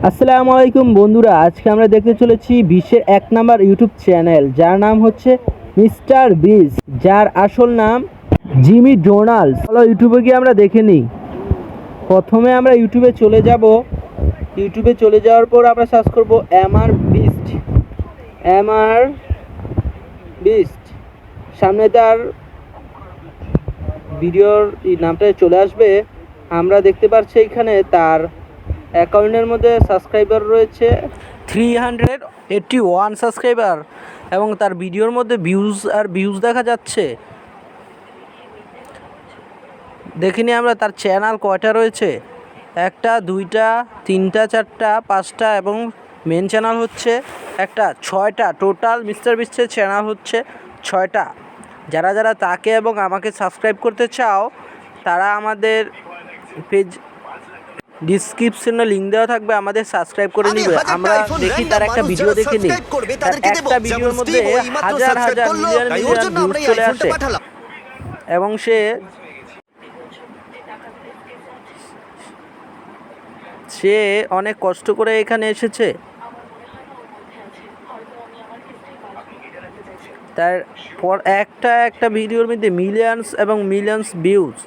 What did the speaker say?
আসসালামু আলাইকুম বন্ধুরা, আজকে আমরা দেখতে চলেছি বিশ্বের 1 নম্বর ইউটিউব চ্যানেল, যার নাম হচ্ছে মিস্টার বিস্ট, যার আসল নাম জিমি ডোনাল্ডস। চলো ইউটিউবে গিয়ে আমরা দেখে নিই। প্রথমে আমরা ইউটিউবে চলে যাব। ইউটিউবে চলে যাওয়ার পর আমরা সার্চ করব এমআর বিস্ট। এমআর বিস্ট সামনে তার ভিডিওর নামটা চলে আসবে। আমরা দেখতে পাচ্ছি এখানে তার অ্যাকাউন্টের মধ্যে সাবস্ক্রাইবার রয়েছে 381 সাবস্ক্রাইবার, এবং তার ভিডিওর মধ্যে ভিউজ দেখা যাচ্ছে। দেখিনি আমরা তার চ্যানেল কয়টা রয়েছে, 1টা 2টা 3টা 4টা 5টা, এবং মেন চ্যানেল হচ্ছে একটা, 6টা টোটাল। মিস্টার বিস্টের চ্যানেল হচ্ছে 6টা। যারা যারা তাকে এবং আমাকে সাবস্ক্রাইব করতে চাও, তারা আমাদের পেজ ডিসক্রিপশনে লিঙ্ক দেওয়া থাকবে, আমাদের সাবস্ক্রাইব করে নিবে। আমরা দেখি তার একটা ভিডিও দেখে নিই। তার একটা ভিডিওর মধ্যে হাজার হাজার মিলিয়ন মিলিয়ন ভিউজ চলে আসে, এবং সে অনেক কষ্ট করে এখানে এসেছে। তার পর একটা ভিডিওর মধ্যে মিলিয়নস এবং মিলিয়নস ভিউজ।